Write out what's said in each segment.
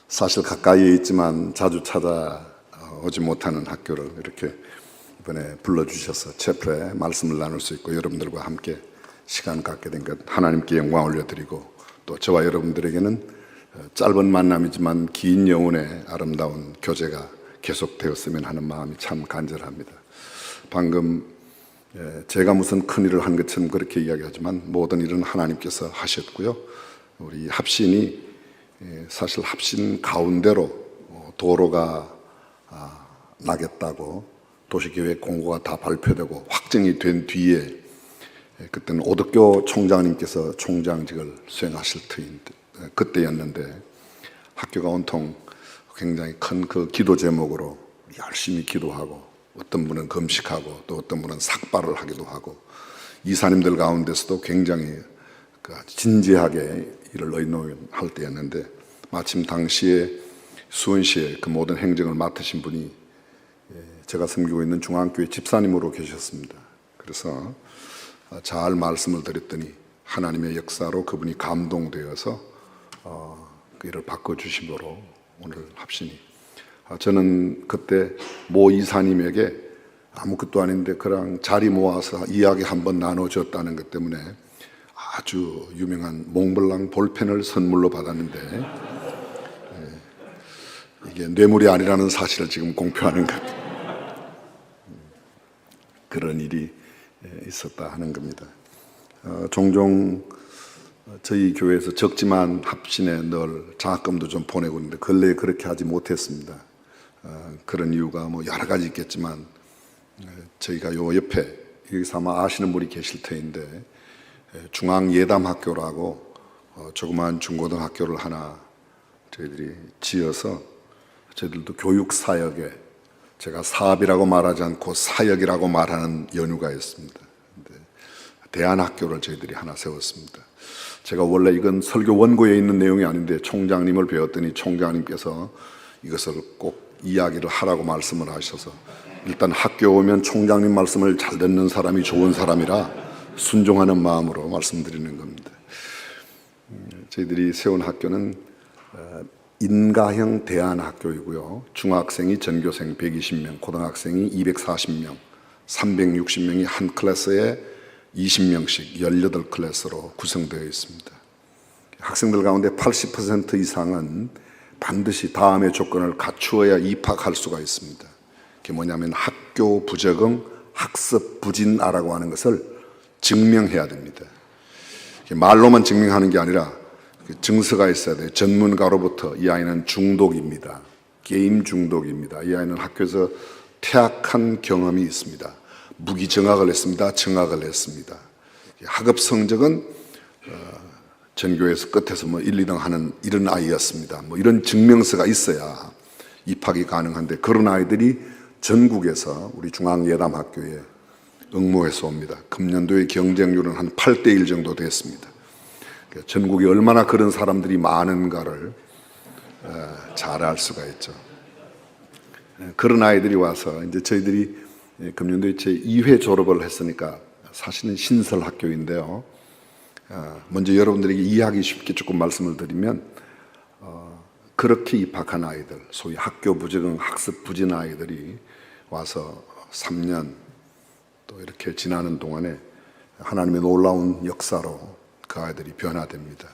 사실 가까이에 있지만 자주 찾아오지 못하는 학교를 이렇게 이번에 불러주셔서 채플에 말씀을 나눌 수 있고 여러분들과 함께 시간 갖게 된 것 하나님께 영광 올려드리고, 또 저와 여러분들에게는 짧은 만남이지만 긴 영혼의 아름다운 교제가 계속되었으면 하는 마음이 참 간절합니다. 방금 제가 무슨 큰 일을 한 것처럼 그렇게 이야기하지만 모든 일은 하나님께서 하셨고요. 우리 합신이 사실 합신 가운데로 도로가 나겠다고 도시계획 공고가 다 발표되고 확정이 된 뒤에 그때는 오덕교 총장님께서 총장직을 수행하실 터인데 그때였는데, 학교가 온통 굉장히 큰 그 기도 제목으로 열심히 기도하고, 어떤 분은 금식하고 또 어떤 분은 삭발을 하기도 하고, 이사님들 가운데서도 굉장히 진지하게 이를 의논할 때였는데, 마침 당시에 수원시에 그 모든 행정을 맡으신 분이 제가 섬기고 있는 중앙교회 집사님으로 계셨습니다. 그래서 잘 말씀을 드렸더니 하나님의 역사로 그분이 감동되어서 그 일을 바꿔주심으로 오늘 합신이, 저는 그때 모 이사님에게 아무것도 아닌데 그냥 자리 모아서 이야기 한번 나눠줬다는 것 때문에 아주 유명한 몽블랑 볼펜을 선물로 받았는데, 이게 뇌물이 아니라는 사실을 지금 공표하는 것, 그런 일이 있었다 하는 겁니다. 종종 저희 교회에서 적지만 합신에 늘 장학금도 좀 보내고 있는데 근래에 그렇게 하지 못했습니다. 그런 이유가 뭐 여러 가지 있겠지만, 저희가 요 옆에 여기서 아마 아시는 분이 계실 터인데 중앙예담학교라고 조그마한 중고등학교를 하나 저희들이 지어서 저희들도 교육사역에, 제가 사업이라고 말하지 않고 사역이라고 말하는 연유가 있습니다. 대안학교를 저희들이 하나 세웠습니다. 제가 원래 이건 설교 원고에 있는 내용이 아닌데 총장님을 배웠더니 총장님께서 이것을 꼭 이야기를 하라고 말씀을 하셔서, 일단 학교 오면 총장님 말씀을 잘 듣는 사람이 좋은 사람이라 순종하는 마음으로 말씀드리는 겁니다. 저희들이 세운 학교는 인가형 대안학교이고요. 중학생이 전교생 120명, 고등학생이 240명, 360명이 한 클래스에 20명씩 18클래스로 구성되어 있습니다. 학생들 가운데 80% 이상은 반드시 다음의 조건을 갖추어야 입학할 수가 있습니다. 그게 뭐냐면 학교 부적응, 학습 부진아라고 하는 것을 증명해야 됩니다. 말로만 증명하는 게 아니라 증서가 있어야 돼요. 전문가로부터 이 아이는 중독입니다. 게임 중독입니다. 이 아이는 학교에서 퇴학한 경험이 있습니다. 무기 정학을 했습니다. 정학을 했습니다. 학업 성적은 전교에서 끝에서 뭐 1, 2등 하는 이런 아이였습니다. 뭐 이런 증명서가 있어야 입학이 가능한데, 그런 아이들이 전국에서 우리 중앙예담학교에 응모해서 옵니다. 금년도의 경쟁률은 한 8대1 정도 됐습니다. 전국에 얼마나 그런 사람들이 많은가를 잘 알 수가 있죠. 그런 아이들이 와서 이제 저희들이 금년도에 제 2회 졸업을 했으니까 사실은 신설 학교인데요. 먼저 여러분들에게 이해하기 쉽게 조금 말씀을 드리면, 그렇게 입학한 아이들, 소위 학교 부적응, 학습 부진 아이들이 와서 3년 또 이렇게 지나는 동안에 하나님의 놀라운 역사로 그 아이들이 변화됩니다.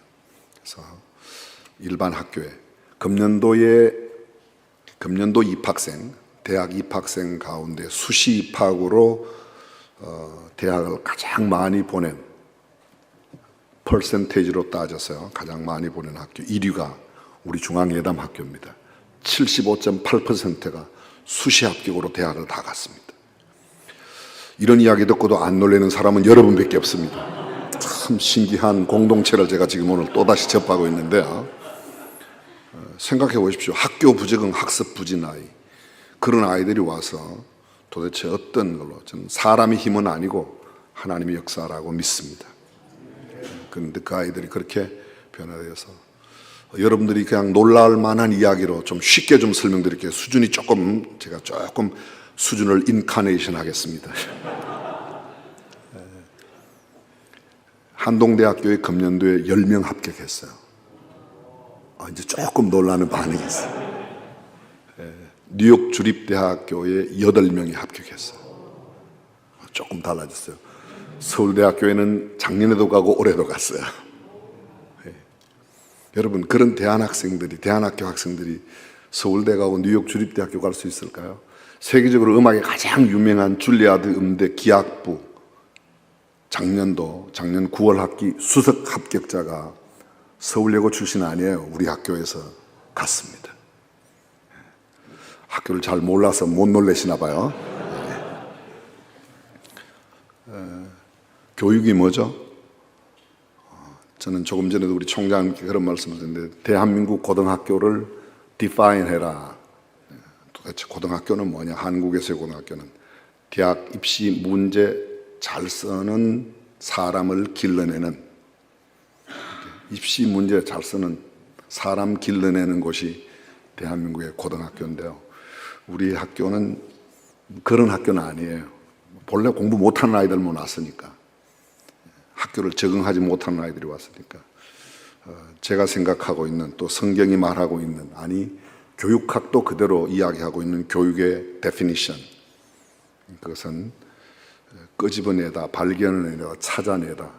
그래서 일반 학교에 금년도 입학생, 대학 입학생 가운데 수시 입학으로 대학을 가장 많이 보낸, 퍼센테이지로 따져서요, 가장 많이 보낸 학교 1위가 우리 중앙예담학교입니다. 75.8%가 수시 합격으로 대학을 다 갔습니다. 이런 이야기 듣고도 안 놀라는 사람은 여러분밖에 없습니다. 참 신기한 공동체를 제가 지금 오늘 또다시 접하고 있는데요. 생각해 보십시오. 학교 부적응, 학습 부진 아이, 그런 아이들이 와서 도대체 어떤 걸로, 저는 사람의 힘은 아니고 하나님의 역사라고 믿습니다. 그런데 그 아이들이 그렇게 변화되어서, 여러분들이 그냥 놀랄 만한 이야기로 좀 쉽게 좀 설명드릴게요. 수준이 제가 조금 수준을 인카네이션 하겠습니다. 한동대학교에 금년도에 10명 합격했어요. 이제 조금 놀라는 반응이 있어요. 뉴욕 주립대학교에 8명이 합격했어요. 조금 달라졌어요. 서울대학교에는 작년에도 가고 올해도 갔어요. 여러분, 그런 대안학교 학생들이 서울대 가고 뉴욕 주립대학교 갈 수 있을까요? 세계적으로 음악에 가장 유명한 줄리아드 음대 기악부 작년 9월 학기 수석 합격자가 서울예고 출신 아니에요. 우리 학교에서 갔습니다. 학교를 잘 몰라서 못 놀래시나 봐요. 교육이 뭐죠? 저는 조금 전에도 우리 총장님께 그런 말씀을 드렸는데, 대한민국 고등학교를 define 해라. 도대체 고등학교는 뭐냐? 한국에서의 고등학교는 대학 입시 문제 잘 쓰는 사람을 길러내는, 입시 문제 잘 쓰는 사람 길러내는 곳이 대한민국의 고등학교인데요. 우리 학교는 그런 학교는 아니에요. 본래 공부 못하는 아이들만 왔으니까, 학교를 적응하지 못하는 아이들이 왔으니까, 제가 생각하고 있는, 또 성경이 말하고 있는, 교육학도 그대로 이야기하고 있는 교육의 definition, 그것은 끄집어내다, 발견해내다, 찾아내다.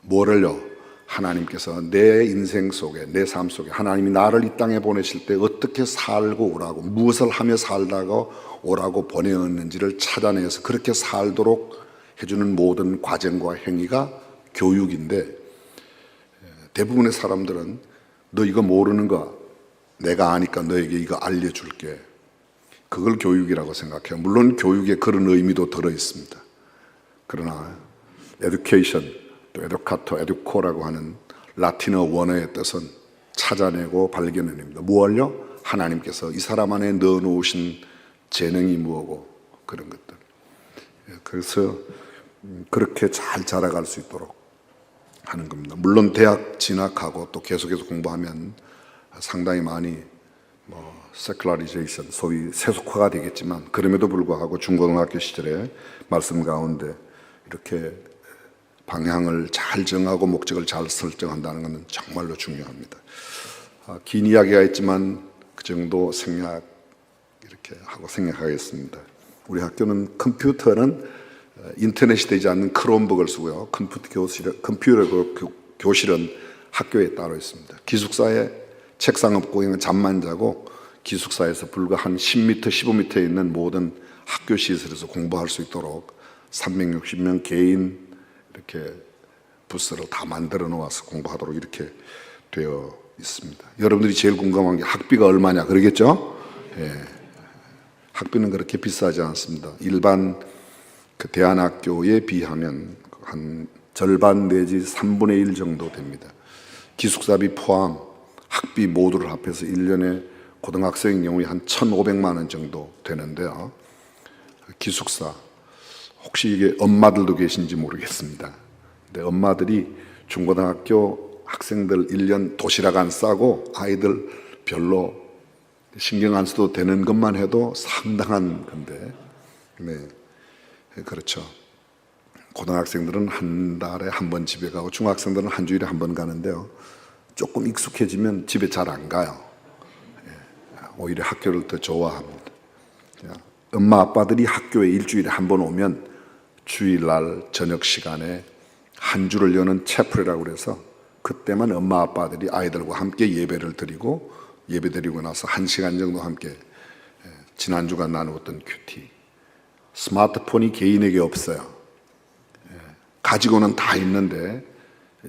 뭐를요? 하나님께서 내 인생 속에, 내 삶 속에 하나님이 나를 이 땅에 보내실 때 어떻게 살고 오라고, 무엇을 하며 살다가 오라고 보내었는지를 찾아내서 그렇게 살도록 해주는 모든 과정과 행위가 교육인데, 대부분의 사람들은 너 이거 모르는 거 내가 아니까 너에게 이거 알려줄게, 그걸 교육이라고 생각해요. 물론 교육에 그런 의미도 들어있습니다. 그러나 education, 또 educato, educo라고 하는 라틴어 원어의 뜻은 찾아내고 발견해냅니다. 무엇을요? 하나님께서 이 사람 안에 넣어놓으신 재능이 무엇고 그런 것들. 그래서 그렇게 잘 자라갈 수 있도록 하는 겁니다. 물론 대학 진학하고 또 계속해서 공부하면 상당히 많이 세큘라리제이션, 소위 세속화가 되겠지만, 그럼에도 불구하고 중고등학교 시절에 말씀 가운데 이렇게 방향을 잘 정하고 목적을 잘 설정한다는 것은 정말로 중요합니다. 긴 이야기가 있지만 그 정도 이렇게 하고 생각하겠습니다. 우리 학교는 컴퓨터는 인터넷이 되지 않는 크롬북을 쓰고요. 컴퓨터 교실은 학교에 따로 있습니다. 기숙사에 책상 없고 그냥 잠만 자고, 기숙사에서 불과 한 10m, 15m에 있는 모든 학교 시설에서 공부할 수 있도록 360명 개인 이렇게 부스를 다 만들어 놓아서 공부하도록 이렇게 되어 있습니다. 여러분들이 제일 궁금한 게 학비가 얼마냐 그러겠죠? 예. 학비는 그렇게 비싸지 않습니다. 일반 그 대안학교에 비하면 한 절반 내지 3분의 1 정도 됩니다. 기숙사비 포함 학비 모두를 합해서 1년에 고등학생의 경우에 한 1,500만 원 정도 되는데요. 기숙사, 혹시 이게 엄마들도 계신지 모르겠습니다. 근데 엄마들이 중고등학교 학생들 1년 도시락 안 싸고 아이들 별로 신경 안 써도 되는 것만 해도 상당한 건데, 네, 그렇죠. 고등학생들은 한 달에 한 번 집에 가고 중학생들은 한 주일에 한 번 가는데요. 조금 익숙해지면 집에 잘 안 가요. 오히려 학교를 더 좋아합니다. 엄마 아빠들이 학교에 일주일에 한 번 오면 주일날 저녁 시간에 한 주를 여는 채플이라고 그래서 그때만 엄마 아빠들이 아이들과 함께 예배를 드리고, 예배 드리고 나서 1시간 정도 함께 지난주간 나누었던 큐티. 스마트폰이 개인에게 없어요. 가지고는 다 있는데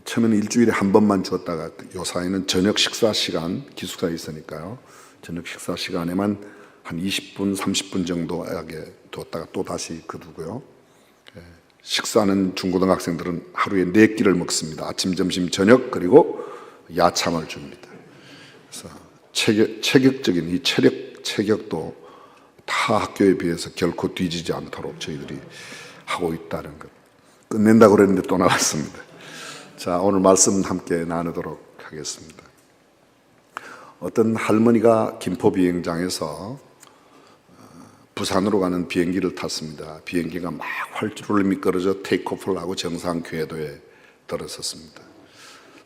처음에는 일주일에 한 번만 줬다가 요 사이는 저녁 식사 시간, 기숙사에 있으니까요, 저녁 식사 시간에만 한 20분, 30분 정도하게 뒀다가 또 다시 거두고요. 식사는 중고등학생들은 하루에 4끼를 먹습니다. 아침, 점심, 저녁, 그리고 야참을 줍니다. 그래서 체격적인 이 체격도 타 학교에 비해서 결코 뒤지지 않도록 저희들이 하고 있다는 것. 끝낸다고 그랬는데 또 나왔습니다. 자, 오늘 말씀 함께 나누도록 하겠습니다. 어떤 할머니가 김포 비행장에서 부산으로 가는 비행기를 탔습니다. 비행기가 막 활주로를 미끄러져 테이크오프를 하고 정상 궤도에 들어섰습니다.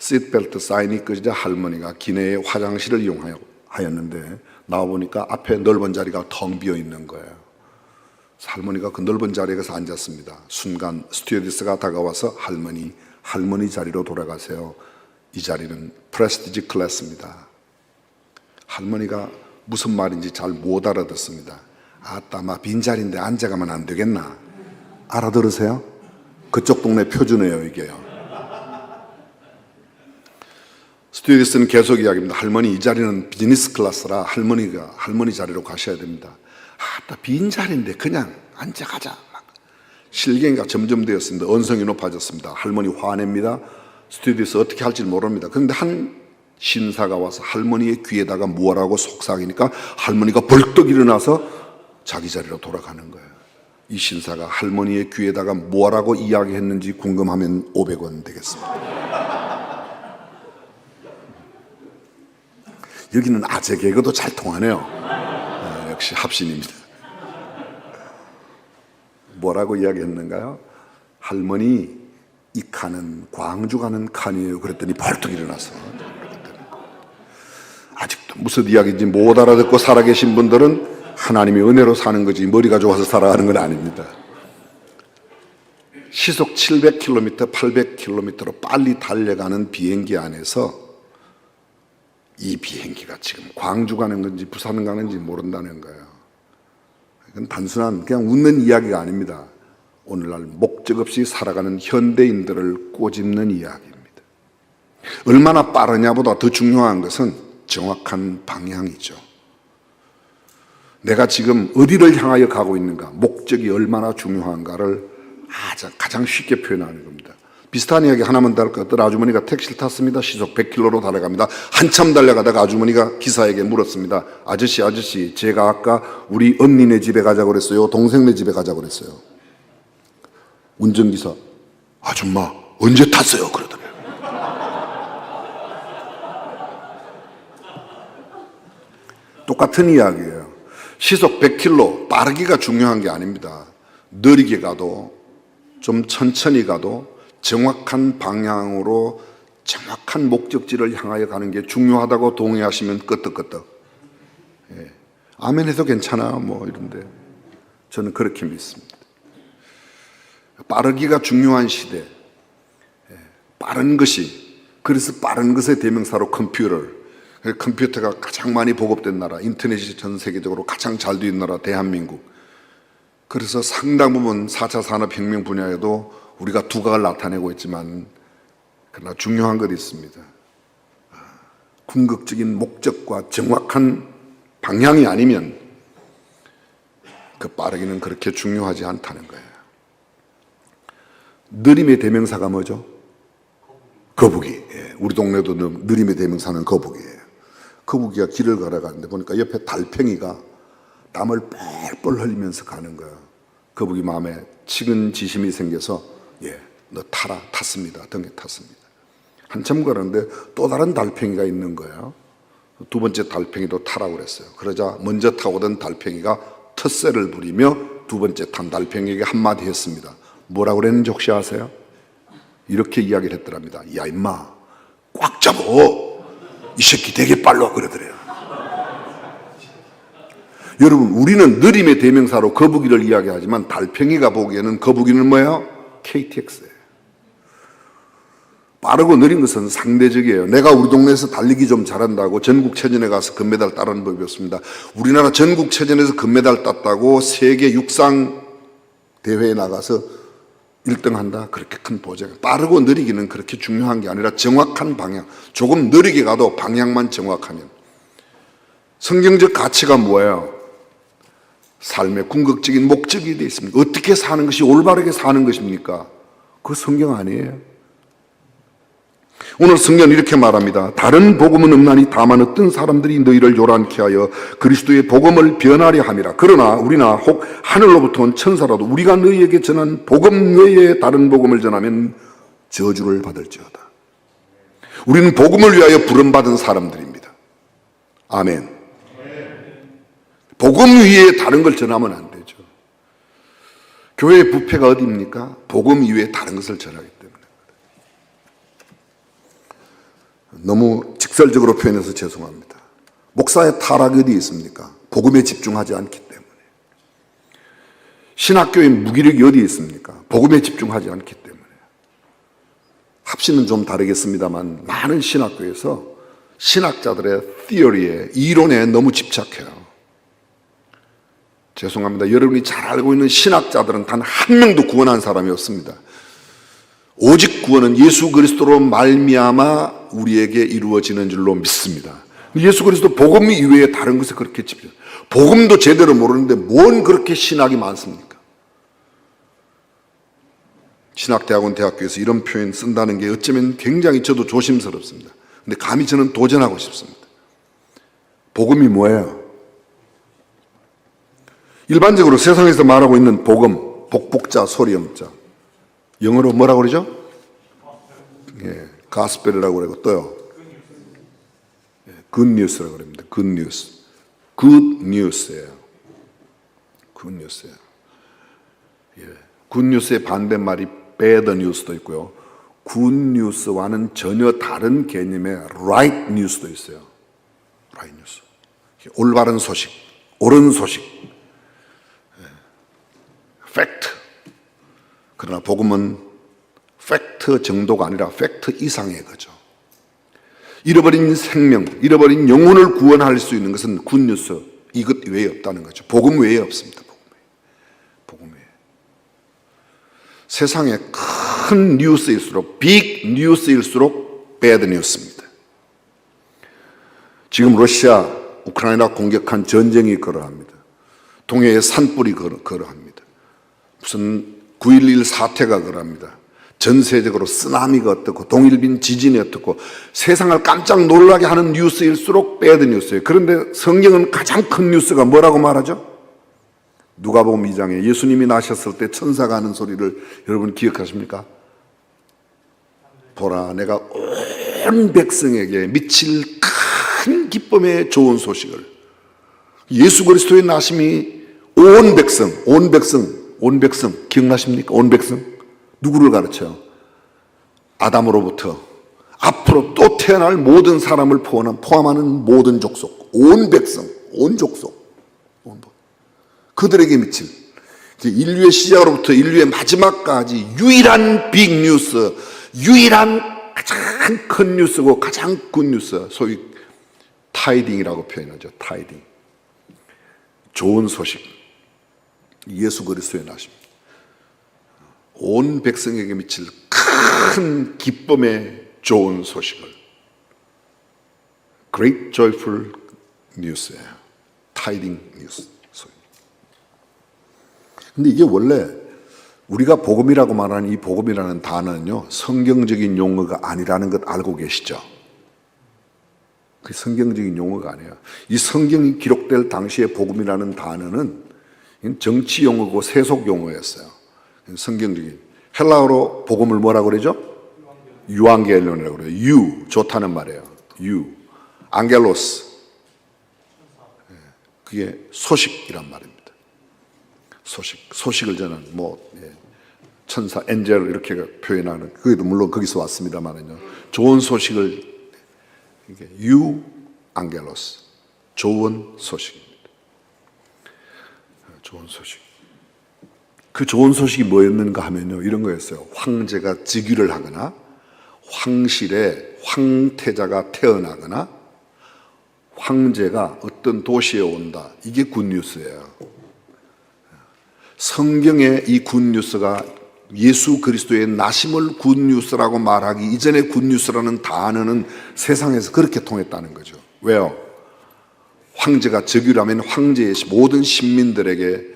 시트벨트 사인이 꺼지자 할머니가 기내에 화장실을 이용하였는데 나와보니까 앞에 넓은 자리가 텅 비어 있는 거예요. 할머니가 그 넓은 자리에 가서 앉았습니다. 순간 스튜어디스가 다가와서 할머니 자리로 돌아가세요. 이 자리는 프레스티지 클래스입니다. 할머니가 무슨 말인지 잘 못 알아듣습니다. 아따, 마 빈자리인데 앉아가면 안 되겠나? 알아들으세요? 그쪽 동네 표준어예요, 이게요. 스튜어디스는 계속 이야기합니다. 할머니, 이 자리는 비즈니스 클래스라 할머니 자리로 가셔야 됩니다. 아따, 빈자리인데 그냥 앉아가자. 실갱이가 점점 되었습니다. 언성이 높아졌습니다. 할머니 화냅니다. 스튜어디스 어떻게 할지 모릅니다. 그런데 한 신사가 와서 할머니의 귀에다가 뭐라고 속삭이니까 할머니가 벌떡 일어나서 자기 자리로 돌아가는 거예요. 이 신사가 할머니의 귀에다가 뭐라고 이야기했는지 궁금하면 500원 되겠습니다. 여기는 아재 개그도 잘 통하네요. 역시 합신입니다. 뭐라고 이야기했는가요? 할머니, 이 칸은 광주 가는 칸이에요. 그랬더니 벌떡 일어나서. 아직도 무슨 이야기인지 못 알아듣고 살아계신 분들은 하나님의 은혜로 사는 거지 머리가 좋아서 살아가는 건 아닙니다. 시속 700km, 800km로 빨리 달려가는 비행기 안에서 이 비행기가 지금 광주 가는 건지 부산 가는지 모른다는 거예요. 이건 단순한 그냥 웃는 이야기가 아닙니다. 오늘날 목적 없이 살아가는 현대인들을 꼬집는 이야기입니다. 얼마나 빠르냐보다 더 중요한 것은 정확한 방향이죠. 내가 지금 어디를 향하여 가고 있는가, 목적이 얼마나 중요한가를 가장 쉽게 표현하는 겁니다. 비슷한 이야기 하나만 더 할까요? 어떤 아주머니가 택시를 탔습니다. 시속 100km로 달려갑니다. 한참 달려가다가 아주머니가 기사에게 물었습니다. 아저씨, 제가 아까 우리 언니네 집에 가자고 그랬어요? 동생네 집에 가자고 그랬어요? 운전기사, 아줌마, 언제 탔어요? 그러더래요. 똑같은 이야기예요. 시속 100km, 빠르기가 중요한 게 아닙니다. 느리게 가도, 좀 천천히 가도 정확한 방향으로 정확한 목적지를 향하여 가는 게 중요하다고 동의하시면 끄떡끄떡. 예. 아멘 해도 괜찮아 뭐 이런데 저는 그렇게 믿습니다. 빠르기가 중요한 시대, 빠른 것이, 그래서 빠른 것의 대명사로 컴퓨터가 가장 많이 보급된 나라, 인터넷이 전 세계적으로 가장 잘 된 나라 대한민국. 그래서 상당 부분 4차 산업혁명 분야에도 우리가 두각을 나타내고 있지만 그러나 중요한 것이 있습니다. 궁극적인 목적과 정확한 방향이 아니면 그 빠르기는 그렇게 중요하지 않다는 거예요. 느림의 대명사가 뭐죠? 거북이. 예, 우리 동네도 느림의 대명사는 거북이에요. 거북이가 길을 걸어가는데 보니까 옆에 달팽이가 땀을 뻘뻘 흘리면서 가는 거예요. 거북이 마음에 측은지심이 생겨서 너 타라. 탔습니다. 등에 탔습니다. 한참 걸었는데 또 다른 달팽이가 있는 거예요. 두 번째 달팽이도 타라고 그랬어요. 그러자 먼저 타고 오던 달팽이가 텃세를 부리며 두 번째 탄 달팽이에게 한마디 했습니다. 뭐라고 그랬는지 혹시 아세요? 이렇게 이야기를 했더랍니다. 야 임마, 꽉 잡어. 이 새끼 되게 빨라 그러더래요. 여러분, 우리는 느림의 대명사로 거북이를 이야기하지만 달팽이가 보기에는 거북이는 뭐예요? KTX예요. 빠르고 느린 것은 상대적이에요. 내가 우리 동네에서 달리기 좀 잘한다고 전국체전에 가서 금메달 따는 법이 없습니다. 우리나라 전국체전에서 금메달 땄다고 세계 육상 대회에 나가서 1등 한다? 그렇게 큰 보장. 빠르고 느리기는 그렇게 중요한 게 아니라 정확한 방향. 조금 느리게 가도 방향만 정확하면. 성경적 가치가 뭐예요? 삶의 궁극적인 목적이 되어 있습니다. 어떻게 사는 것이 올바르게 사는 것입니까? 그거 성경 아니에요. 오늘 성경은 이렇게 말합니다. 다른 복음은 없나니 다만 어떤 사람들이 너희를 요란케 하여 그리스도의 복음을 변하려 함이라. 그러나 우리나 혹 하늘로부터 온 천사라도 우리가 너희에게 전한 복음 외에 다른 복음을 전하면 저주를 받을지어다. 우리는 복음을 위하여 부름받은 사람들입니다. 아멘. 복음 위에 다른 걸 전하면 안 되죠. 교회의 부패가 어디입니까? 복음 이외에 다른 것을 전하기 때문에. 너무 직설적으로 표현해서 죄송합니다. 목사의 타락이 어디 있습니까? 복음에 집중하지 않기 때문에. 신학교의 무기력이 어디 있습니까? 복음에 집중하지 않기 때문에. 합시는 좀 다르겠습니다만 많은 신학교에서 신학자들의 theory에, 이론에 너무 집착해요. 죄송합니다. 여러분이 잘 알고 있는 신학자들은 단 한 명도 구원한 사람이 없습니다. 오직 구원은 예수 그리스도로 말미암아 우리에게 이루어지는 줄로 믿습니다. 예수 그리스도 복음 이외에 다른 것에 그렇게 집중. 복음도 제대로 모르는데 뭔 그렇게 신학이 많습니까? 신학대학원 대학교에서 이런 표현 쓴다는 게 어쩌면 굉장히 저도 조심스럽습니다. 근데 감히 저는 도전하고 싶습니다. 복음이 뭐예요? 일반적으로 세상에서 말하고 있는 복음, 복복자, 소리음자. 영어로 뭐라고 그러죠? 예, 가스펠이라고 그러고 또요. 굿뉴스라고 그럽니다. 굿뉴스. 굿뉴스예요. 굿뉴스예요. 예. 굿뉴스의 반대말이 bad news도 있고요. 굿뉴스와는 전혀 다른 개념의 right news도 있어요. right news. 올바른 소식, 옳은 소식. 예. fact. 그러나 복음은 팩트 정도가 아니라 팩트 이상의 거죠. 잃어버린 생명, 잃어버린 영혼을 구원할 수 있는 것은 굿뉴스 이것 외에 없다는 거죠. 복음 외에 없습니다. 복음 외에. 세상에 큰 뉴스일수록, 빅 뉴스일수록 배드 뉴스입니다. 지금 러시아, 우크라이나 공격한 전쟁이 그러합니다. 동해의 산불이 그러합니다. 무슨 9.11 사태가 그럽니다. 전 세계적으로 쓰나미가 어떻고 동일빈 지진이 어떻고 세상을 깜짝 놀라게 하는 뉴스일수록 배드 뉴스예요. 그런데 성경은 가장 큰 뉴스가 뭐라고 말하죠? 누가복음 2장에 예수님이 나셨을 때 천사가 하는 소리를 여러분 기억하십니까? 보라, 내가 온 백성에게 미칠 큰 기쁨의 좋은 소식을. 예수 그리스도의 나심이 온 백성 기억나십니까? 온 백성. 누구를 가르쳐요? 아담으로부터 앞으로 또 태어날 모든 사람을 포함하는 모든 족속, 온 백성, 온 족속, 그들에게 미칠 인류의 시작으로부터 인류의 마지막까지 유일한 빅뉴스, 유일한 가장 큰 뉴스고 가장 굿뉴스, 소위 타이딩이라고 표현하죠. 타이딩. 좋은 소식. 예수 그리스도의 나심. 온 백성에게 미칠 큰 기쁨의 좋은 소식을 Great Joyful News예요. 타이딩 뉴스. 근데 이게 원래 우리가 복음이라고 말하는 이 복음이라는 단어는요, 성경적인 용어가 아니라는 것 알고 계시죠? 그 성경적인 용어가 아니에요. 이 성경이 기록될 당시에 복음이라는 단어는 정치 용어고 세속 용어였어요. 성경적인. 헬라어로 복음을 뭐라고 그러죠? 유앙겔론이라고 그래요. 유, 좋다는 말이에요. 유. 앙겔로스. 그게 소식이란 말입니다. 소식을 저는 천사, 엔젤 이렇게 표현하는, 그게도 물론 거기서 왔습니다만은요. 좋은 소식을, 유, 앙겔로스. 좋은 소식입니다. 좋은 소식. 그 좋은 소식이 뭐였는가 하면요, 이런 거였어요. 황제가 즉위를 하거나 황실에 황태자가 태어나거나 황제가 어떤 도시에 온다. 이게 굿뉴스예요. 성경의 이 굿뉴스가 예수 그리스도의 나심을 굿뉴스라고 말하기 이전에 굿뉴스라는 단어는 세상에서 그렇게 통했다는 거죠. 왜요? 황제가 즉위를 하면 황제의 모든 신민들에게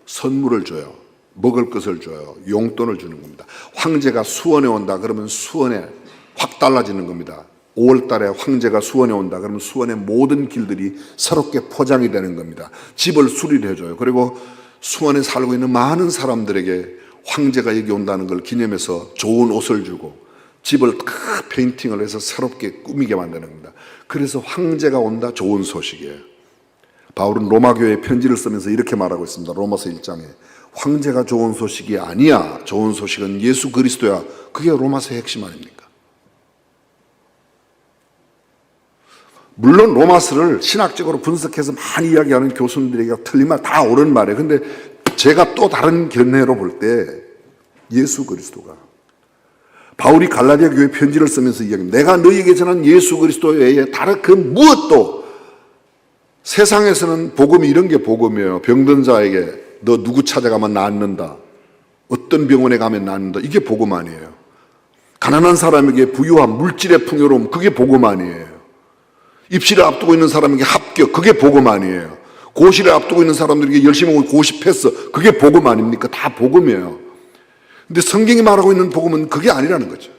선물을 줘요. 먹을 것을 줘요. 용돈을 주는 겁니다. 황제가 수원에 온다 그러면 수원에 확 달라지는 겁니다. 5월 달에 황제가 수원에 온다 그러면 수원의 모든 길들이 새롭게 포장이 되는 겁니다. 집을 수리를 해줘요. 그리고 수원에 살고 있는 많은 사람들에게 황제가 여기 온다는 걸 기념해서 좋은 옷을 주고 집을 다 페인팅을 해서 새롭게 꾸미게 만드는 겁니다. 그래서 황제가 온다, 좋은 소식이에요. 바울은 로마교회에 편지를 쓰면서 이렇게 말하고 있습니다. 로마서 1장에 황제가 좋은 소식이 아니야. 좋은 소식은 예수 그리스도야. 그게 로마서의 핵심 아닙니까? 물론 로마서를 신학적으로 분석해서 많이 이야기하는 교수님들에게 틀린 말 다 옳은 말이에요. 근데 제가 또 다른 견해로 볼 때 예수 그리스도가 바울이 갈라디아 교회 편지를 쓰면서 이야기합니다. 내가 너희에게 전한 예수 그리스도 외에 다른 그 무엇도 세상에서는 복음이 이런 게 복음이에요. 병든 자에게 너 누구 찾아가면 낫는다. 어떤 병원에 가면 낫는다. 이게 복음 아니에요. 가난한 사람에게 부유함, 물질의 풍요로움, 그게 복음 아니에요. 입시를 앞두고 있는 사람에게 합격, 그게 복음 아니에요. 고시를 앞두고 있는 사람들에게 열심히 고시 패스, 그게 복음 아닙니까? 다 복음이에요. 근데 성경이 말하고 있는 복음은 그게 아니라는 거죠.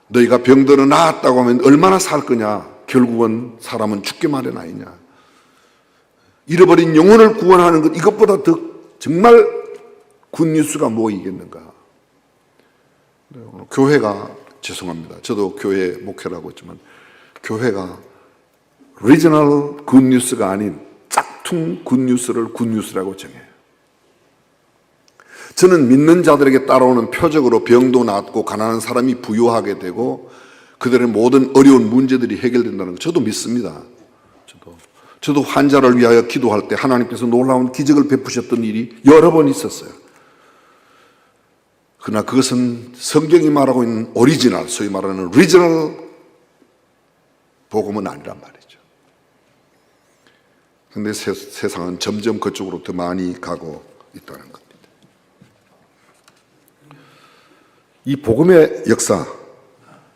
너희가 병들어 나았다고 하면 얼마나 살 거냐? 결국은 사람은 죽게 마련하느냐. 잃어버린 영혼을 구원하는 것, 이것보다 더 정말 굿뉴스가 뭐 있겠는가. 교회가, 죄송합니다. 저도 교회 목회를 하고 있지만 교회가 리저널 굿뉴스가 아닌 짝퉁 굿뉴스를 굿뉴스라고 정해요. 저는 믿는 자들에게 따라오는 표적으로 병도 낫고 가난한 사람이 부유하게 되고 그들의 모든 어려운 문제들이 해결된다는 거 저도 믿습니다. 저도 환자를 위하여 기도할 때 하나님께서 놀라운 기적을 베푸셨던 일이 여러 번 있었어요. 그러나 그것은 성경이 말하고 있는 오리지널, 소위 말하는 리저널 복음은 아니란 말이죠. 그런데 세상은 점점 그쪽으로 더 많이 가고 있다는 겁니다. 이 복음의 역사,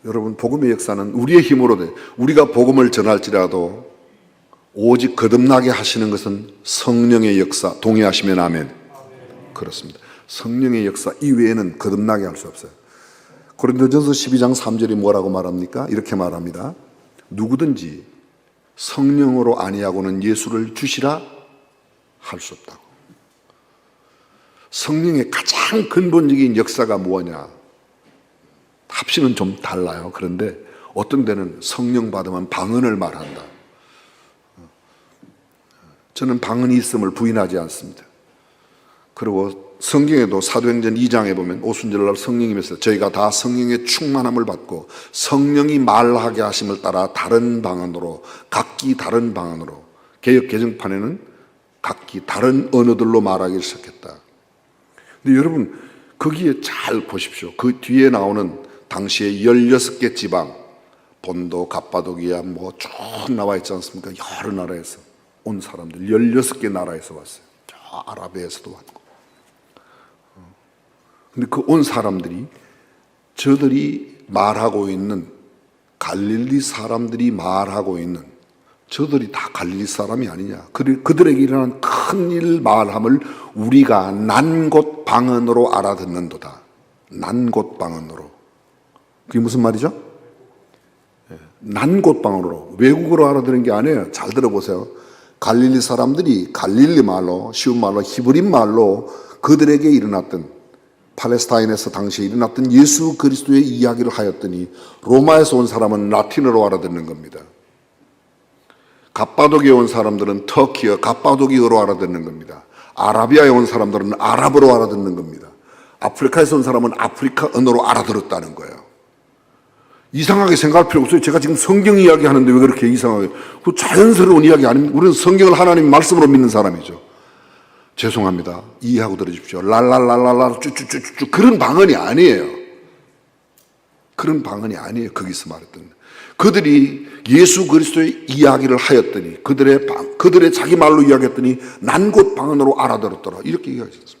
여러분 복음의 역사는 우리의 힘으로 돼. 우리가 복음을 전할지라도 오직 거듭나게 하시는 것은 성령의 역사. 동의하시면 아멘. 그렇습니다. 성령의 역사 이외에는 거듭나게 할 수 없어요. 고린도전서 12장 3절이 뭐라고 말합니까? 이렇게 말합니다. 누구든지 성령으로 아니하고는 예수를 주시라 할 수 없다고. 성령의 가장 근본적인 역사가 뭐냐? 합시는 좀 달라요. 그런데 어떤 데는 성령 받으면 방언을 말한다. 저는 방언이 있음을 부인하지 않습니다. 그리고 성경에도 사도행전 2장에 보면 오순절날 성령님께서 저희가 다 성령의 충만함을 받고 성령이 말하게 하심을 따라 다른 방언으로, 각기 다른 방언으로, 개역 개정판에는 각기 다른 언어들로 말하기 시작했다. 근데 여러분 거기에 잘 보십시오. 그 뒤에 나오는 당시에 16개 지방, 본도, 갑바도기야 뭐 쭉 나와 있지 않습니까? 여러 나라에서 온 사람들, 16개 나라에서 왔어요. 저 아랍에서도 왔고. 근데 그 온 사람들이 저들이 말하고 있는 갈릴리 사람들이 말하고 있는 저들이 다 갈릴리 사람이 아니냐. 그들에게 일어난 큰일 말함을 우리가 난 곳 방언으로 알아듣는도다. 난 곳 방언으로. 그게 무슨 말이죠? 난 곳 방언으로. 외국어로 알아듣는 게 아니에요. 잘 들어보세요. 갈릴리 사람들이 갈릴리 말로, 쉬운 말로, 히브리 말로 그들에게 일어났던 팔레스타인에서 당시에 일어났던 예수 그리스도의 이야기를 하였더니 로마에서 온 사람은 라틴어로 알아듣는 겁니다. 갑바도기에 온 사람들은 터키어, 갑바도기어로 알아듣는 겁니다. 아라비아에 온 사람들은 아랍어로 알아듣는 겁니다. 아프리카에서 온 사람은 아프리카 언어로 알아들었다는 거예요. 이상하게 생각할 필요 없어요. 제가 지금 성경 이야기 하는데 왜 그렇게 이상하게. 그 자연스러운 이야기 아닙니까? 우리는 성경을 하나님 말씀으로 믿는 사람이죠. 죄송합니다. 이해하고 들어주십시오. 랄랄랄랄라 쭈쭈쭈쭈 그런 방언이 아니에요. 그런 방언이 아니에요. 거기서 말했던. 그들이 예수 그리스도의 이야기를 하였더니 그들의 자기 말로 이야기했더니 난 곳 방언으로 알아들었더라. 이렇게 이야기했습니다.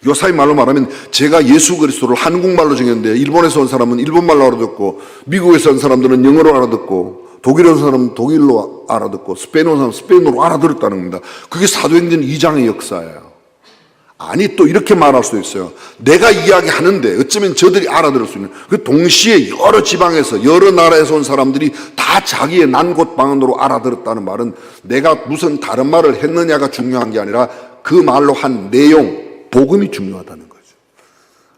요사이 말로 말하면 제가 예수 그리스도를 한국말로 정했는데 일본에서 온 사람은 일본말로 알아듣고 미국에서 온 사람들은 영어로 알아듣고 독일에 온 사람은 독일로 알아듣고 스페인에 온 사람은 스페인어로 알아들었다는 겁니다. 그게 사도행전 2장의 역사예요. 아니 또 이렇게 말할 수도 있어요. 내가 이야기하는데 어쩌면 저들이 알아들을 수 있는 그 동시에 여러 지방에서 여러 나라에서 온 사람들이 다 자기의 난 곳 방언으로 알아들었다는 말은 내가 무슨 다른 말을 했느냐가 중요한 게 아니라 그 말로 한 내용 복음이 중요하다는 거죠.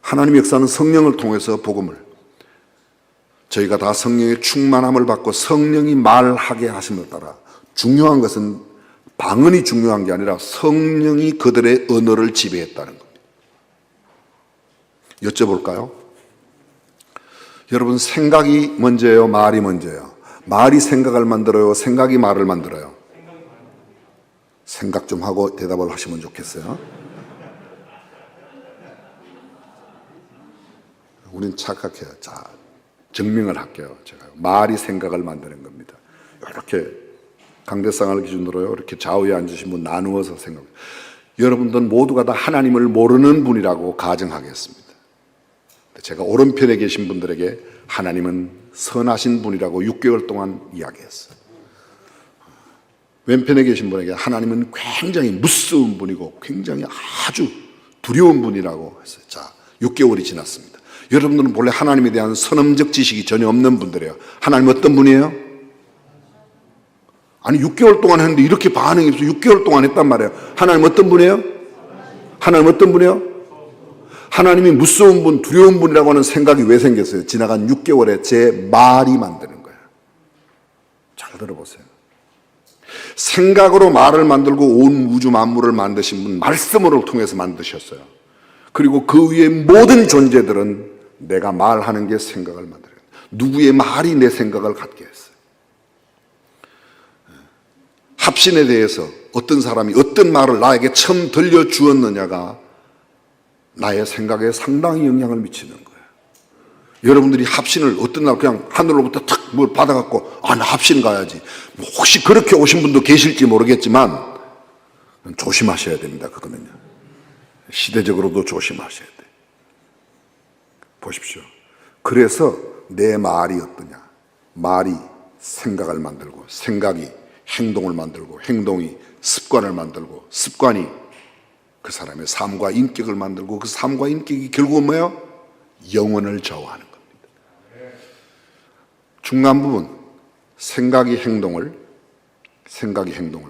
하나님의 역사는 성령을 통해서 복음을 저희가 다 성령의 충만함을 받고 성령이 말하게 하심을 따라 중요한 것은 방언이 중요한 게 아니라 성령이 그들의 언어를 지배했다는 겁니다. 여쭤볼까요? 여러분 생각이 먼저예요? 말이 먼저예요? 말이 생각을 만들어요? 생각이 말을 만들어요? 생각 좀 하고 대답을 하시면 좋겠어요. 우린 착각해요. 자, 증명을 할게요. 제가 말이 생각을 만드는 겁니다. 이렇게 강대상을 기준으로요, 이렇게 좌우에 앉으신 분 나누어서 생각해요. 여러분들 모두가 다 하나님을 모르는 분이라고 가정하겠습니다. 제가 오른편에 계신 분들에게 하나님은 선하신 분이라고 6개월 동안 이야기했어요. 왼편에 계신 분에게 하나님은 굉장히 무서운 분이고 굉장히 아주 두려운 분이라고 했어요. 자, 6개월이 지났습니다. 여러분들은 본래 하나님에 대한 선험적 지식이 전혀 없는 분들이에요. 하나님 어떤 분이에요? 아니 6개월 동안 했는데 이렇게 반응이 없어. 6개월 동안 했단 말이에요. 하나님 어떤 분이에요? 하나님 어떤 분이에요? 하나님이 무서운 분, 두려운 분이라고 하는 생각이 왜 생겼어요? 지나간 6개월에 제 말이 만드는 거예요. 잘 들어보세요. 생각으로 말을 만들고 온 우주 만물을 만드신 분, 말씀으로 통해서 만드셨어요. 그리고 그 위에 모든 존재들은 내가 말하는 게 생각을 만들어요. 누구의 말이 내 생각을 갖게 했어요. 합신에 대해서 어떤 사람이 어떤 말을 나에게 처음 들려주었느냐가 나의 생각에 상당히 영향을 미치는 거예요. 여러분들이 합신을 어떤 날 그냥 하늘로부터 탁 뭘 받아갖고 나 합신 가야지. 혹시 그렇게 오신 분도 계실지 모르겠지만 조심하셔야 됩니다. 그거는요. 시대적으로도 조심하셔야 돼요. 보십시오. 그래서 내 말이 어떠냐. 말이 생각을 만들고 생각이 행동을 만들고 행동이 습관을 만들고 습관이 그 사람의 삶과 인격을 만들고 그 삶과 인격이 결국은 뭐예요? 영혼을 좌우하는 겁니다. 중간 부분 생각이 행동을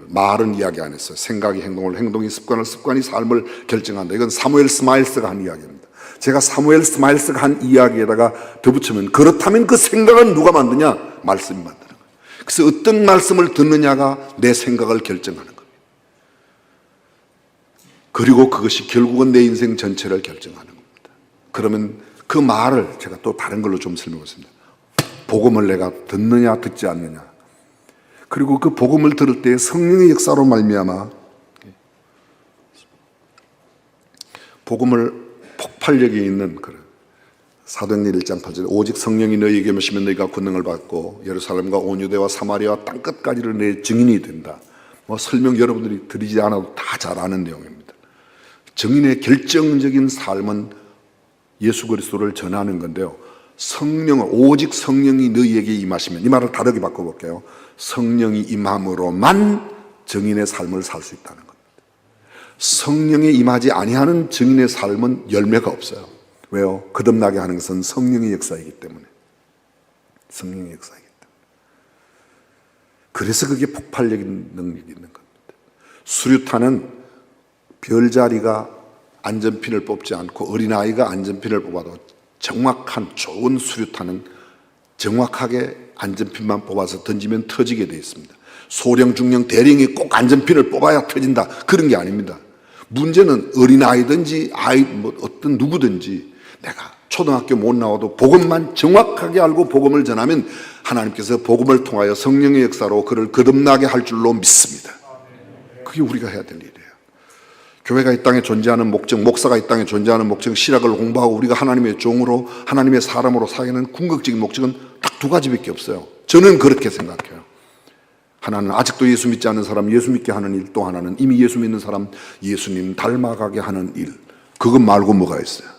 말은 이야기 안 했어요. 생각이 행동을 행동이 습관을 습관이 삶을 결정한다. 이건 사무엘 스마일스가 한 이야기입니다. 제가 사무엘 스마일스가 한 이야기에다가 덧붙이면 그렇다면 그 생각은 누가 만드냐? 말씀이 만드는 거예요. 그래서 어떤 말씀을 듣느냐가 내 생각을 결정하는 겁니다. 그리고 그것이 결국은 내 인생 전체를 결정하는 겁니다. 그러면 그 말을 제가 또 다른 걸로 좀 설명했습니다. 복음을 내가 듣느냐 듣지 않느냐. 그리고 그 복음을 들을 때 성령의 역사로 말미암아 복음을 폭발력이 있는 그런 사도행전 1장 8절에 오직 성령이 너희에게 임하시면 너희가 권능을 받고 예루살렘과 온 유대와 사마리아 땅끝까지를 내 증인이 된다. 뭐 설명 여러분들이 드리지 않아도 다 잘 아는 내용입니다. 증인의 결정적인 삶은 예수 그리스도를 전하는 건데요. 오직 성령이 너희에게 임하시면, 이 말을 다르게 바꿔볼게요. 성령이 임함으로만 증인의 삶을 살 수 있다는 겁니다. 성령에 임하지 아니하는 증인의 삶은 열매가 없어요. 왜요? 거듭나게 하는 것은 성령의 역사이기 때문에. 성령의 역사이기 때문에. 그래서 그게 폭발적인 능력이 있는 겁니다. 수류탄은 별자리가 안전핀을 뽑지 않고 어린아이가 안전핀을 뽑아도 정확한 좋은 수류탄은 정확하게 안전핀만 뽑아서 던지면 터지게 되어 있습니다. 소령, 중령, 대령이 꼭 안전핀을 뽑아야 터진다. 그런 게 아닙니다. 문제는 어린아이든지 어떤 누구든지 내가 초등학교 못 나와도 복음만 정확하게 알고 복음을 전하면 하나님께서 복음을 통하여 성령의 역사로 그를 거듭나게 할 줄로 믿습니다. 그게 우리가 해야 될 일이에요. 교회가 이 땅에 존재하는 목적, 목사가 이 땅에 존재하는 목적, 신학을 공부하고 우리가 하나님의 종으로 하나님의 사람으로 사는 궁극적인 목적은 딱 두 가지밖에 없어요. 저는 그렇게 생각해요. 하나는 아직도 예수 믿지 않는 사람 예수 믿게 하는 일, 또 하나는 이미 예수 믿는 사람 예수님 닮아가게 하는 일. 그것 말고 뭐가 있어요?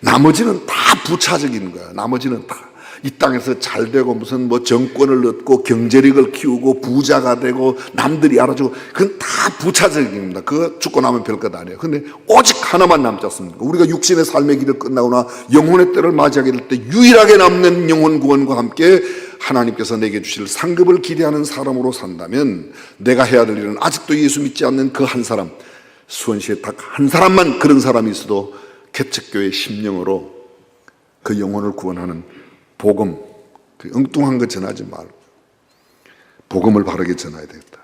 나머지는 다 부차적인 거야. 나머지는 다 이 땅에서 잘 되고 무슨 뭐 정권을 얻고 경제력을 키우고 부자가 되고 남들이 알아주고 그건 다 부차적인 겁니다. 그거 죽고 나면 별것 아니에요. 근데 오직 하나만 남지 않습니까? 우리가 육신의 삶의 길을 끝나거나 영혼의 때를 맞이하게 될 때 유일하게 남는 영혼 구원과 함께 하나님께서 내게 주실 상급을 기대하는 사람으로 산다면 내가 해야 될 일은 아직도 예수 믿지 않는 그 한 사람, 수원시에 딱 한 사람만 그런 사람이 있어도 개척교회 심령으로 그 영혼을 구원하는 복음, 그 엉뚱한 거 전하지 말고 복음을 바르게 전해야 되겠다.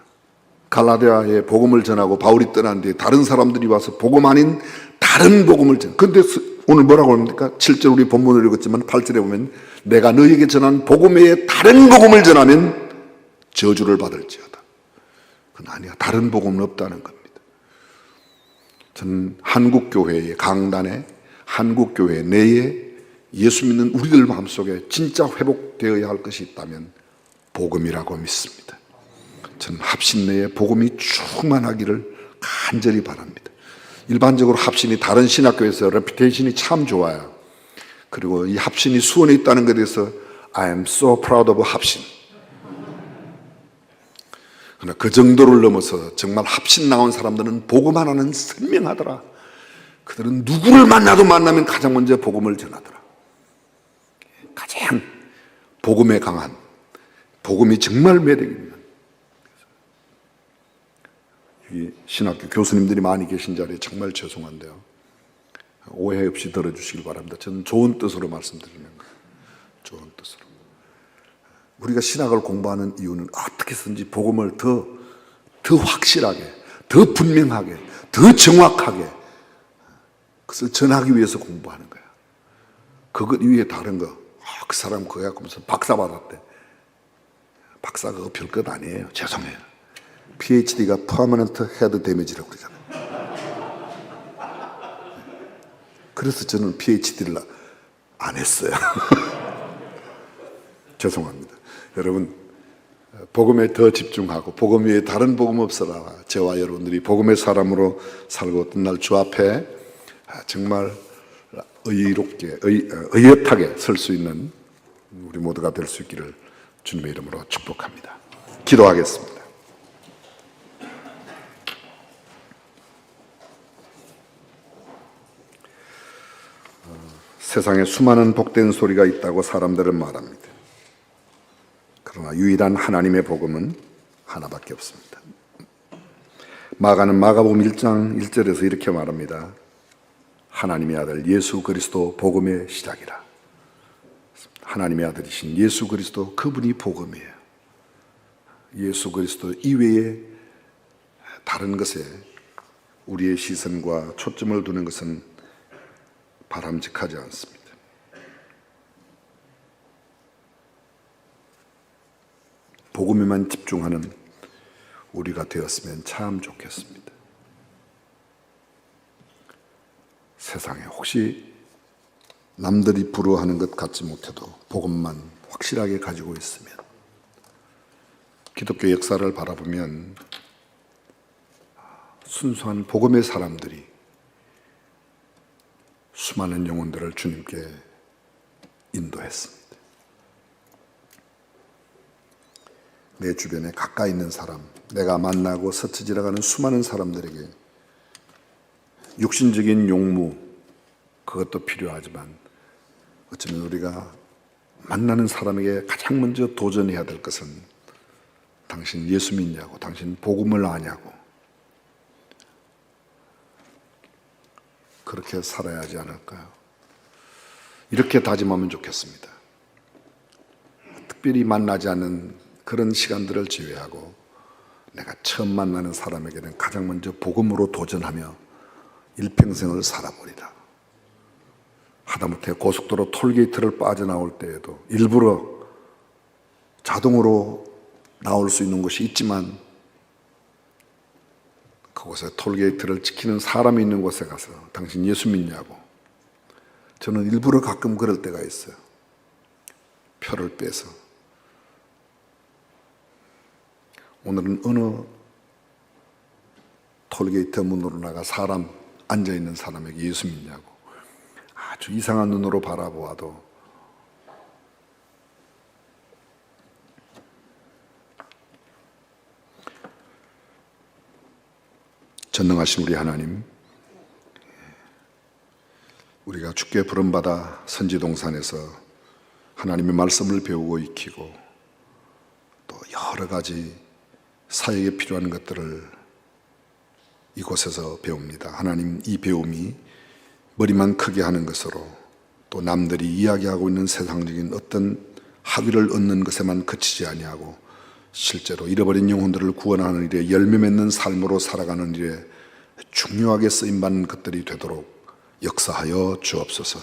갈라디아에 복음을 전하고 바울이 떠난 뒤에 다른 사람들이 와서 복음 아닌 다른 복음을 근데 오늘 뭐라고 합니까? 7절 우리 본문을 읽었지만 8절에 보면 내가 너희에게 전한 복음 외에 다른 복음을 전하면 저주를 받을지어다. 그건 아니야. 다른 복음은 없다는 겁니다. 저는 한국교회의 강단에, 한국교회 내에 예수 믿는 우리들 마음속에 진짜 회복되어야 할 것이 있다면 복음이라고 믿습니다. 저는 합신 내에 복음이 충만하기를 간절히 바랍니다. 일반적으로 합신이 다른 신학교에서 레퓨테이션이 참 좋아요. 그리고 이 합신이 수원에 있다는 것에 대해서 I am so proud of 합신. 그러나 그 정도를 넘어서 정말 합신 나온 사람들은 복음 하나는 선명하더라. 그들은 누구를 만나면 가장 먼저 복음을 전하더라. 가장 복음에 강한, 복음이 정말 매력 있는 이 신학교 교수님들이 많이 계신 자리에 정말 죄송한데요. 오해 없이 들어주시길 바랍니다. 저는 좋은 뜻으로 말씀드리는 거예요. 좋은 뜻으로. 우리가 신학을 공부하는 이유는 어떻게 해서든지 복음을 더 확실하게, 더 분명하게, 더 정확하게 그것을 전하기 위해서 공부하는 거야. 그것 이외에 다른 거, 그 사람 그거 갖고 무슨 박사 받았대. 박사가 별것 아니에요. 죄송해요. PhD가 퍼머넌트 헤드 데미지라고 그러잖아요. 그래서 저는 PhD를 안 했어요. 죄송합니다. 여러분, 복음에 더 집중하고 복음 외에 다른 복음 없어라. 저와 여러분들이 복음의 사람으로 살고 어떤 날 주 앞에 정말 의롭게, 의젓하게 설 수 있는 우리 모두가 될 수 있기를 주님의 이름으로 축복합니다. 기도하겠습니다. 세상에 수많은 복된 소리가 있다고 사람들은 말합니다. 그러나 유일한 하나님의 복음은 하나밖에 없습니다. 마가는 마가복음 1장 1절에서 이렇게 말합니다. 하나님의 아들 예수 그리스도 복음의 시작이라. 하나님의 아들이신 예수 그리스도 그분이 복음이에요. 예수 그리스도 이외에 다른 것에 우리의 시선과 초점을 두는 것은 바람직하지 않습니다. 복음에만 집중하는 우리가 되었으면 참 좋겠습니다. 세상에 혹시 남들이 부러워하는 것 같지 못해도 복음만 확실하게 가지고 있으면, 기독교 역사를 바라보면 순수한 복음의 사람들이 수많은 영혼들을 주님께 인도했습니다. 내 주변에 가까이 있는 사람, 내가 만나고 스쳐지나가는 수많은 사람들에게 육신적인 용무, 그것도 필요하지만 어쩌면 우리가 만나는 사람에게 가장 먼저 도전해야 될 것은 당신 예수 믿냐고, 당신 복음을 아냐고, 그렇게 살아야 하지 않을까요? 이렇게 다짐하면 좋겠습니다. 특별히 만나지 않는 그런 시간들을 제외하고 내가 처음 만나는 사람에게는 가장 먼저 복음으로 도전하며 일평생을 살아보리라. 하다못해 고속도로 톨게이트를 빠져나올 때에도 일부러 자동으로 나올 수 있는 곳이 있지만 그곳에 톨게이트를 지키는 사람이 있는 곳에 가서 당신 예수 믿냐고, 저는 일부러 가끔 그럴 때가 있어요. 표를 빼서 오늘은 어느 톨게이트 문으로 나가 사람 앉아있는 사람에게 예수 믿냐고 아주 이상한 눈으로 바라보아도 전능하신 우리 하나님, 우리가 주께 부름받아 선지동산에서 하나님의 말씀을 배우고 익히고 또 여러 가지 사역에 필요한 것들을 이곳에서 배웁니다. 하나님, 이 배움이 머리만 크게 하는 것으로 또 남들이 이야기하고 있는 세상적인 어떤 학위를 얻는 것에만 그치지 아니하고 실제로 잃어버린 영혼들을 구원하는 일에 열매 맺는 삶으로 살아가는 일에 중요하게 쓰임받는 것들이 되도록 역사하여 주옵소서.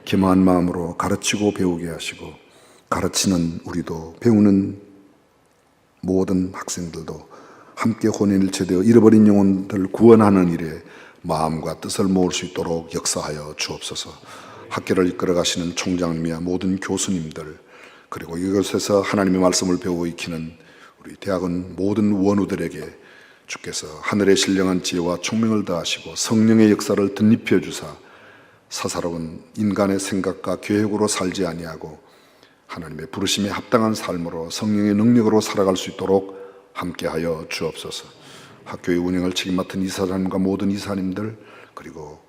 겸허한 마음으로 가르치고 배우게 하시고, 가르치는 우리도 배우는 모든 학생들도 함께 혼인일체되어 잃어버린 영혼들 구원하는 일에 마음과 뜻을 모을 수 있도록 역사하여 주옵소서. 학교를 이끌어 가시는 총장님이야 모든 교수님들, 그리고 이곳에서 하나님의 말씀을 배우고 익히는 우리 대학원 모든 원우들에게 주께서 하늘의 신령한 지혜와 총명을 더하시고 성령의 역사를 덧입혀 주사 사사로운 인간의 생각과 계획으로 살지 아니하고 하나님의 부르심에 합당한 삶으로 성령의 능력으로 살아갈 수 있도록 함께하여 주옵소서. 학교의 운영을 책임 맡은 이사장님과 모든 이사님들, 그리고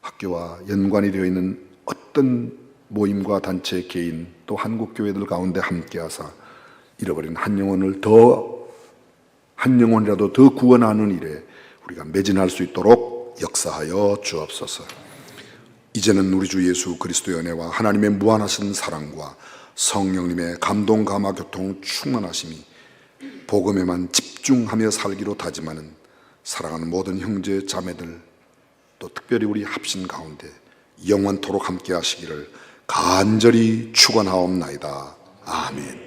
학교와 연관이 되어 있는 어떤 모임과 단체, 개인, 또 한국교회들 가운데 함께하사 잃어버린 한 영혼이라도 더 구원하는 일에 우리가 매진할 수 있도록 역사하여 주옵소서. 이제는 우리 주 예수 그리스도의 은혜와 하나님의 무한하신 사랑과 성령님의 감동, 감화, 교통, 충만하심이 복음에만 집중하며 살기로 다짐하는 사랑하는 모든 형제 자매들, 또 특별히 우리 합신 가운데 영원토록 함께 하시기를 간절히 축원하옵나이다. 아멘.